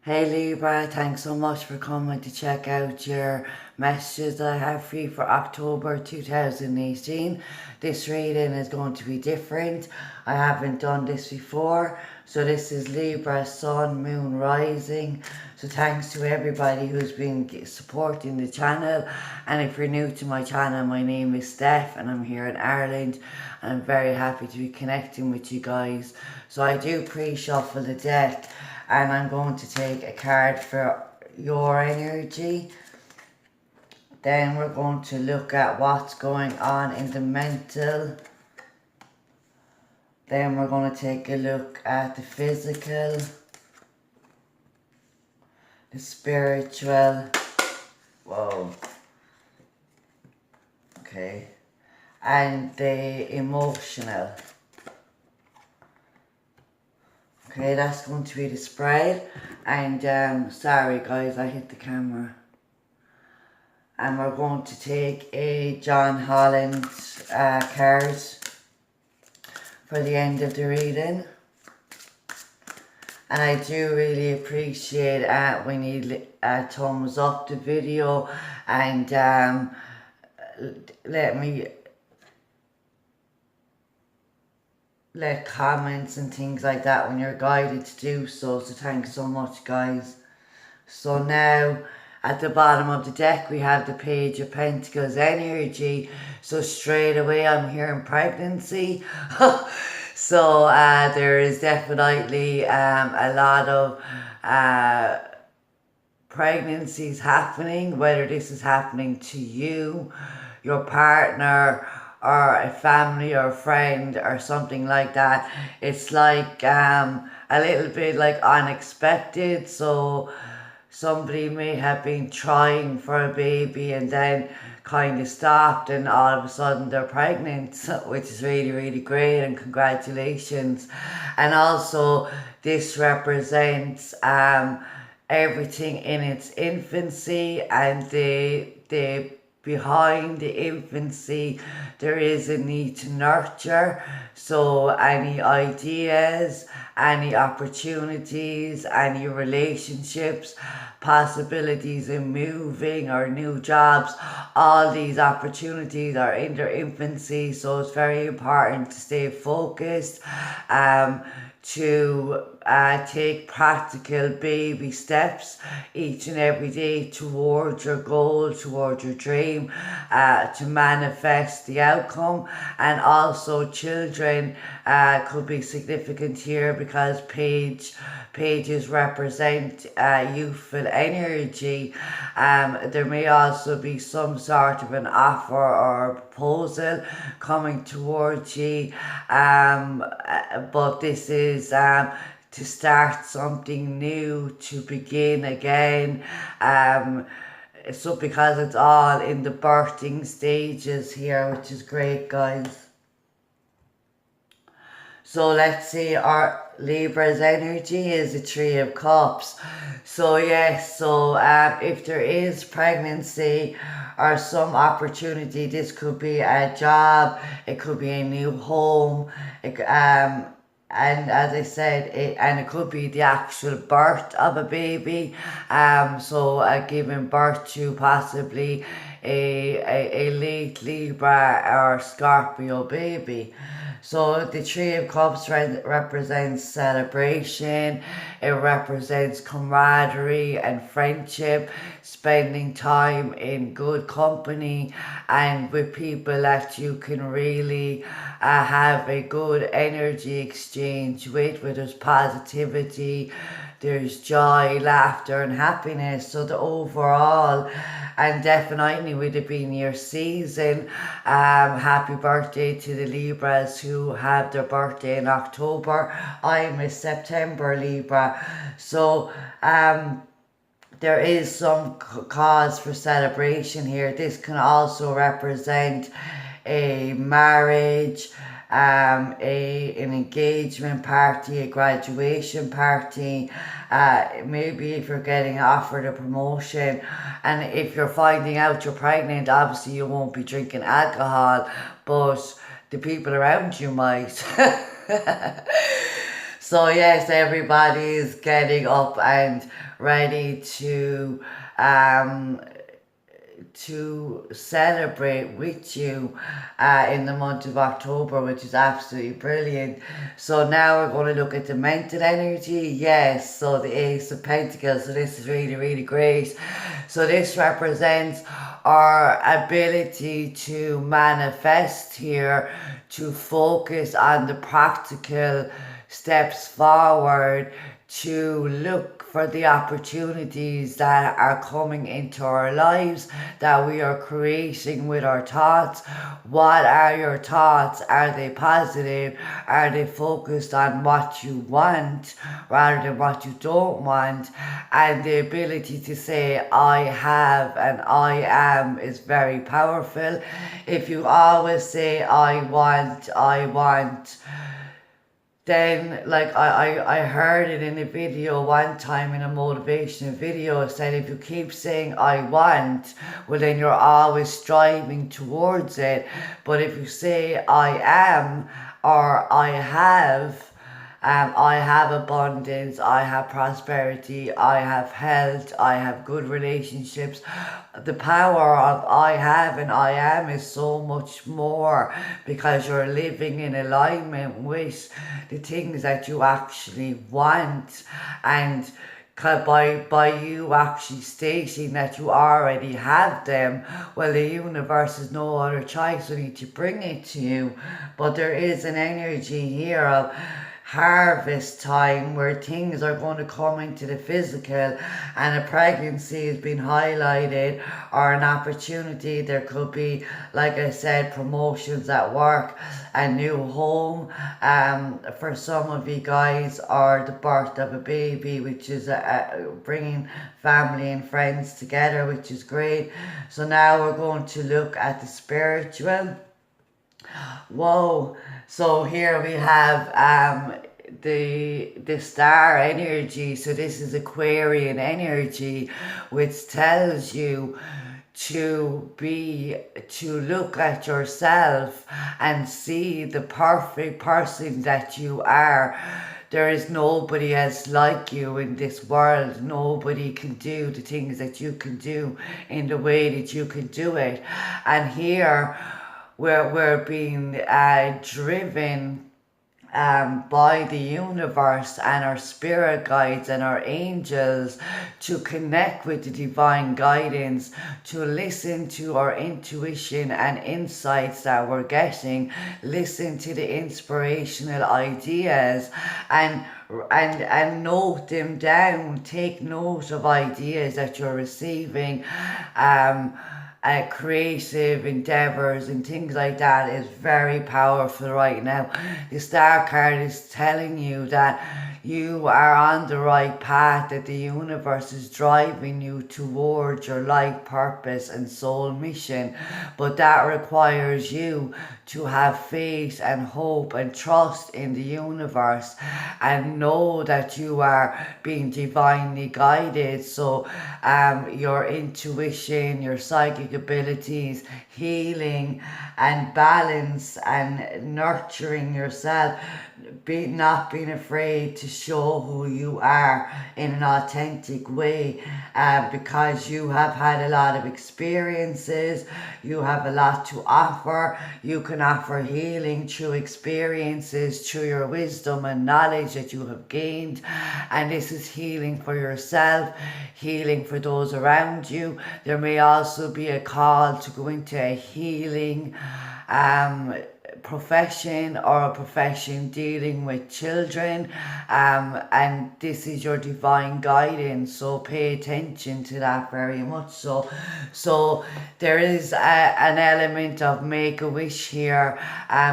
Hey Libra, thanks so much for coming to check out your messages that I have for you for October 2018. This reading is going to be different. I haven't done this before. So this is Libra, Sun, Moon, Rising. So thanks to everybody who's been supporting the channel. And if you're new to my channel, my name is Steph and I'm here in Ireland. And I'm very happy to be connecting with you guys. So I do pre-shuffle the deck. And I'm going to take a card for your energy. Then we're going to look at what's going on in the mental. Then we're going to take a look at the physical, the spiritual, okay, and the emotional. Okay, that's going to be the spread. And sorry guys, I hit the camera. And we're going to take a John Holland card for the end of the reading. And I do really appreciate when you thumbs up the video and let comments and things like that when you're guided to do so. So thanks so much guys. So now at the bottom of the deck we have the Page of Pentacles energy. So straight away I'm hearing pregnancy. So there is definitely a lot of pregnancies happening, whether this is happening to you, your partner, or a family or a friend or something like that. It's like a little bit like unexpected. So somebody may have been trying for a baby and then kind of stopped and all of a sudden they're pregnant, which is really, really great, and congratulations. And also this represents everything in its infancy, and the behind the infancy there is a need to nurture. So any ideas, any opportunities, any relationships, possibilities in moving or new jobs, all these opportunities are in their infancy. So it's very important to stay focused, to take practical baby steps each and every day towards your goal, towards your dream, to manifest the outcome. And also children could be significant here because pages represent youthful energy. There may also be some sort of an offer or a proposal coming towards you, but this is to start something new, to begin again. So because it's all in the birthing stages here, which is great guys. So let's see, our Libra's energy is a Three of Cups. So yes, so if there is pregnancy or some opportunity, this could be a job, it could be a new home, and as I said, it could be the actual birth of a baby. So giving birth to possibly a late Libra or Scorpio baby. So the Three of Cups represents celebration, it represents camaraderie and friendship, spending time in good company and with people that you can really have a good energy exchange with, where there's positivity, there's joy, laughter and happiness. So the overall, and definitely with it being your season, happy birthday to the Libras who have their birthday in October. I'm a September Libra. So there is some cause for celebration here. This can also represent a marriage, an engagement party, a graduation party, maybe if you're getting offered a promotion, and if you're finding out you're pregnant, obviously you won't be drinking alcohol, but the people around you might. So yes, everybody is getting up and ready um, to celebrate with you in the month of October, which is absolutely brilliant. So now we're going to look at the mental energy. Yes, so the Ace of Pentacles. So this is really, really great. So this represents our ability to manifest here, to focus on the practical steps forward, to look for the opportunities that are coming into our lives, that we are creating with our thoughts. What are your thoughts? Are they positive? Are they focused on what you want rather than what you don't want? And the ability to say I have and I am is very powerful. If you always say I want, then like I heard it in a video one time, in a motivational video, said if you keep saying I want, well then you're always striving towards it. But if you say I am or I have abundance, I have prosperity, I have health, I have good relationships. The power of I have and I am is so much more, because you're living in alignment with the things that you actually want. And by you actually stating that you already have them, well, the universe has no other choice only to bring it to you. But there is an energy here of harvest time where things are going to come into the physical, and a pregnancy has been highlighted, or an opportunity. There could be, like I said, promotions at work, a new home, for some of you guys, or the birth of a baby, which is bringing family and friends together, which is great. So now we're going to look at the spiritual. Whoa. So here we have the star energy. So this is Aquarian energy, which tells you to look at yourself and see the perfect person that you are. There is nobody else like you in this world. Nobody can do the things that you can do in the way that you can do it. And here we're being driven by the universe and our spirit guides and our angels to connect with the divine guidance, to listen to our intuition and insights that we're getting, listen to the inspirational ideas, and note them down. Take note of ideas that you're receiving. Creative endeavors and things like that is very powerful right now. The star card is telling you that you are on the right path, that the universe is driving you towards your life purpose and soul mission. But that requires you to have faith and hope and trust in the universe, and know that you are being divinely guided. So your intuition, your psychic abilities, healing and balance and nurturing yourself, not being afraid to show who you are in an authentic way, because you have had a lot of experiences, you have a lot to offer. You can offer healing through experiences, through your wisdom and knowledge that you have gained, and this is healing for yourself, healing for those around you. There may also be a call to go into a healing profession, or a profession dealing with children, and this is your divine guidance, so pay attention to that very much. So there is an element of make a wish here,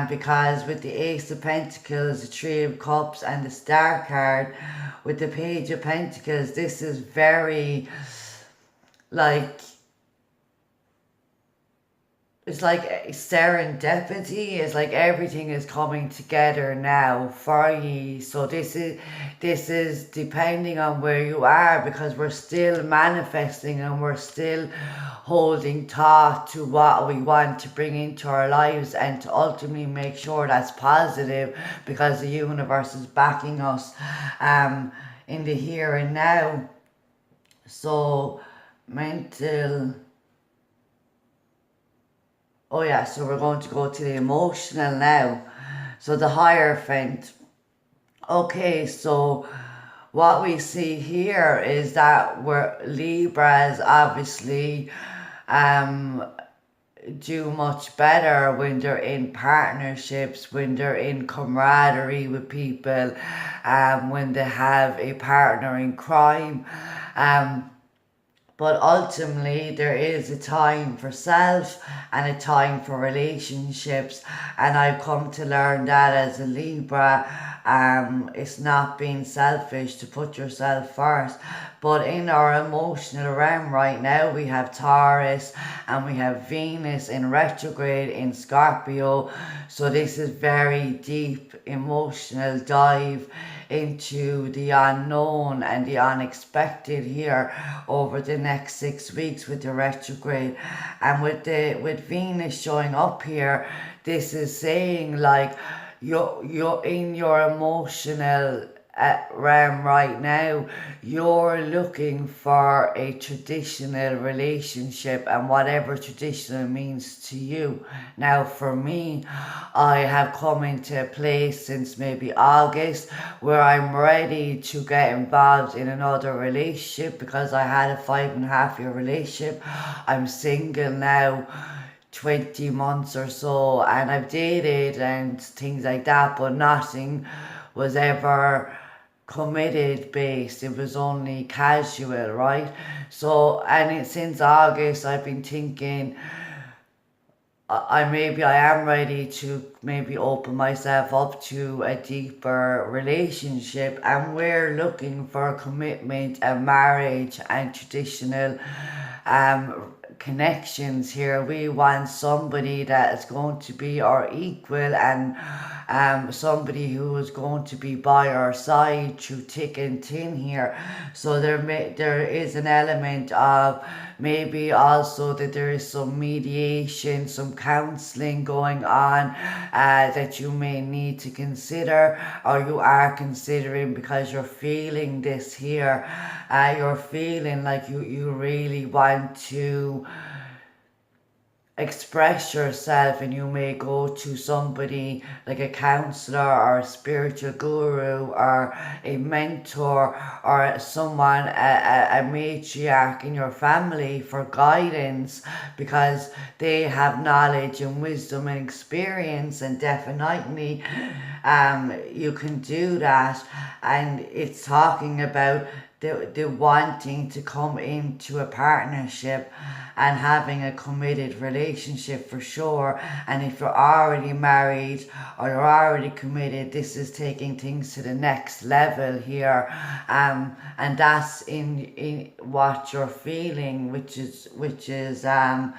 because with the Ace of Pentacles, the Three of Cups and the Star card with the Page of Pentacles, this is very like it's like serendipity. It's like everything is coming together now for you. So this is depending on where you are, because we're still manifesting and we're still holding thought to what we want to bring into our lives, and to ultimately make sure that's positive, because the universe is backing us in the here and now. So mental. Oh yeah, so we're going to go to the emotional now. So the Hierophant. Okay, so what we see here is that we're Libras obviously um do much better when they're in partnerships, when they're in camaraderie with people, when they have a partner in crime. Um but ultimately, there is a time for self and a time for relationships. And I've come to learn that as a Libra, it's not being selfish to put yourself first. But in our emotional realm right now, we have Taurus and we have Venus in retrograde in Scorpio. So this is very deep emotional dive into the unknown and the unexpected here over the next 6 weeks with the retrograde. And with Venus showing up here, this is saying like you're in your emotional realm right now. You're looking for a traditional relationship, and whatever traditional means to you. Now for me, I have come into a place since maybe August where I'm ready to get involved in another relationship, because I had a 5.5 year relationship. I'm single now, 20 months or so, and I've dated and things like that, but nothing was ever committed based. It was only casual, right? So, since August I've been thinking I am ready to maybe open myself up to a deeper relationship, and we're looking for commitment and marriage and traditional connections here. We want somebody that is going to be our equal, and somebody who is going to be by our side through thick and thin here. So there is an element of maybe also that there is some mediation, some counseling going on that you may need to consider, or you are considering, because you're feeling this here. You're feeling like you really want to express yourself, and you may go to somebody like a counselor or a spiritual guru or a mentor or someone, a matriarch in your family, for guidance, because they have knowledge and wisdom and experience, and definitely you can do that. And it's talking about the wanting to come into a partnership and having a committed relationship for sure. And if you're already married or you're already committed, this is taking things to the next level here. And that's in what you're feeling, which is and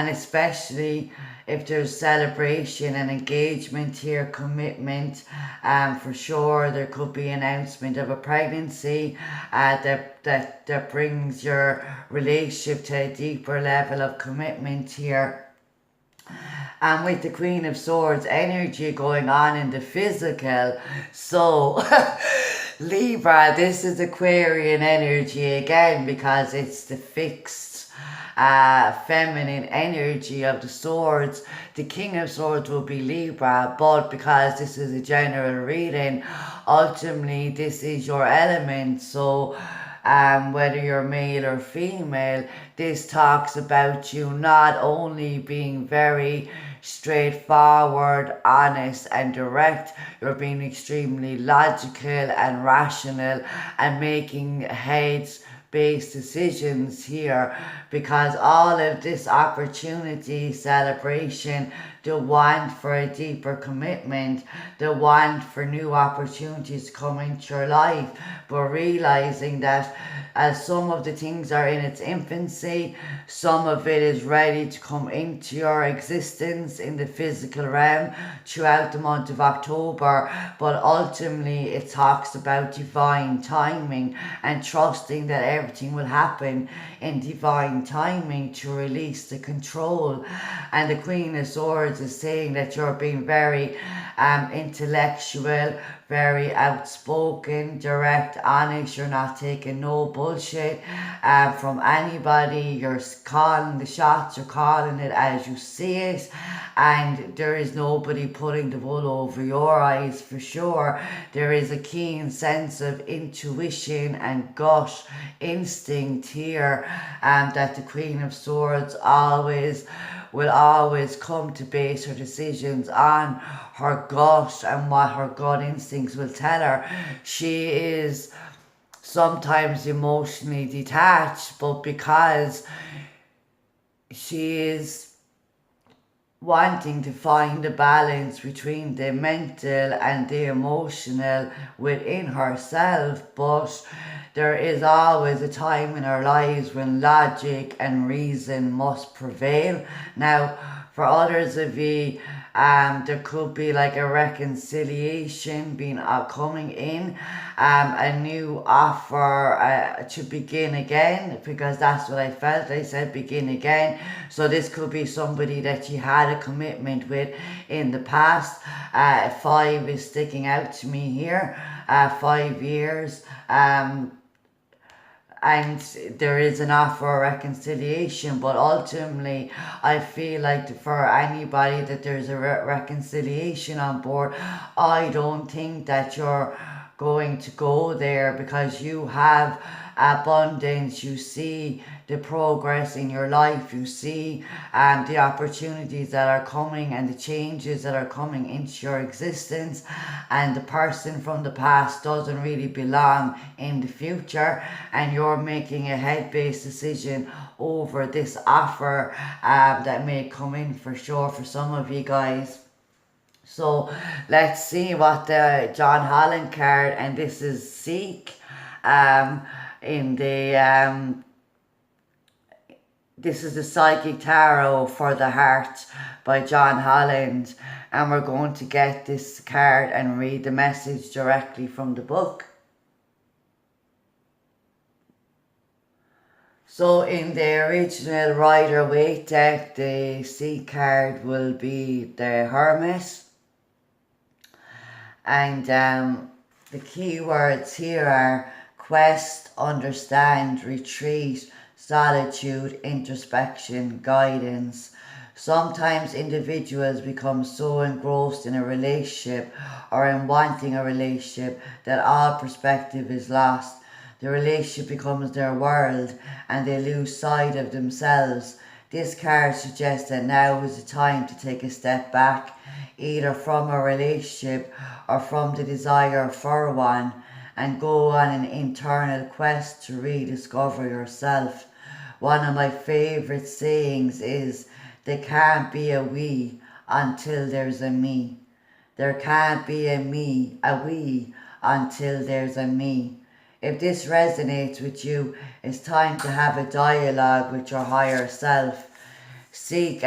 especially if there's celebration and engagement here, commitment, for sure there could be announcement of a pregnancy that brings your relationship to a deeper level of commitment here. And with the Queen of Swords energy going on in the physical, so Libra, this is Aquarian energy again, because it's the fixed feminine energy of the swords. The King of Swords will be Libra, but because this is a general reading, ultimately this is your element. So whether you're male or female, this talks about you not only being very straightforward, honest and direct, you're being extremely logical and rational and making heads based decisions here, because all of this opportunity, celebration, the want for a deeper commitment, the want for new opportunities to come into your life, but realizing that as some of the things are in its infancy, some of it is ready to come into your existence in the physical realm throughout the month of October. But ultimately it talks about divine timing and trusting that everything will happen in divine timing to release the control. And the Queen of Swords is saying that you're being very intellectual, very outspoken, direct, honest. You're not taking no bullshit from anybody. You're calling the shots, you're calling it as you see it, and there is nobody putting the wool over your eyes for sure. There is a keen sense of intuition and gut instinct here, that the Queen of Swords will always come to base her decisions on her gut and what her gut instincts will tell her. She is sometimes emotionally detached, but because she is wanting to find a balance between the mental and the emotional within herself, but there is always a time in our lives when logic and reason must prevail. Now, for others of you, there could be like a reconciliation being coming in, a new offer to begin again, because that's what I felt. I said begin again. So this could be somebody that you had a commitment with in the past. 5 is sticking out to me here. 5 years. And there is an offer of reconciliation, but ultimately I feel like for anybody that there's a reconciliation on board, I don't think that you're going to go there, because you have abundance. You see the progress in your life, you see the opportunities that are coming and the changes that are coming into your existence, and the person from the past doesn't really belong in the future, and you're making a head-based decision over this offer that may come in for sure for some of you guys. So let's see what the John Holland card, and this is Seek, in the this is the Psychic Tarot for the Heart by John Holland, and we're going to get this card and read the message directly from the book. So in the original Rider-Waite deck, the Seek card will be the Hermit, and the keywords here are quest, understand, retreat, solitude, introspection, guidance. Sometimes individuals become so engrossed in a relationship or in wanting a relationship that all perspective is lost. The relationship becomes their world and they lose sight of themselves. This card suggests that now is the time to take a step back, either from a relationship or from the desire for one, and go on an internal quest to rediscover yourself. One of my favourite sayings is, there can't be a we until there's a me. There can't be a me, a we, until there's a me. If this resonates with you, it's time to have a dialogue with your higher self. Seek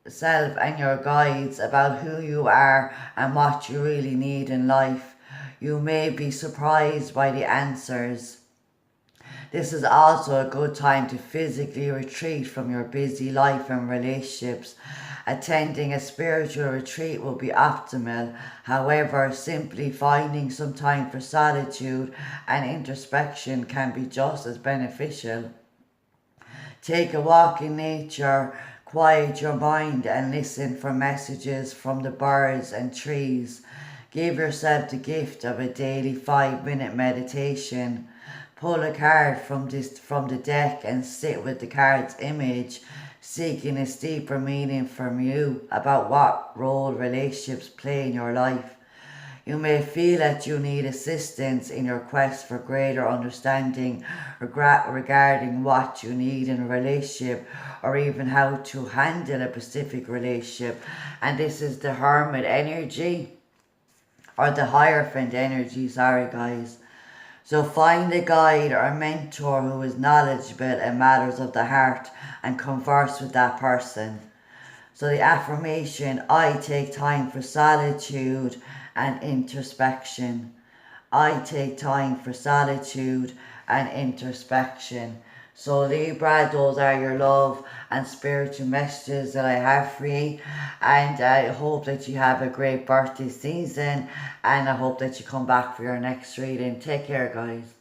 self and your guides about who you are and what you really need in life. You may be surprised by the answers. This is also a good time to physically retreat from your busy life and relationships. Attending a spiritual retreat will be optimal. However, simply finding some time for solitude and introspection can be just as beneficial. Take a walk in nature, quiet your mind and listen for messages from the birds and trees. Give yourself the gift of a daily 5-minute meditation. Pull a card from the deck and sit with the card's image, seeking a deeper meaning from you about what role relationships play in your life. You may feel that you need assistance in your quest for greater understanding regarding what you need in a relationship, or even how to handle a specific relationship. And this is the Hermit energy, or the Hierophant energy, sorry guys. So find a guide or a mentor who is knowledgeable in matters of the heart and converse with that person. So the affirmation, I take time for solitude and introspection. I take time for solitude and introspection. So Libra, those are your love and spiritual messages that I have for you. And I hope that you have a great birthday season. And I hope that you come back for your next reading. Take care, guys.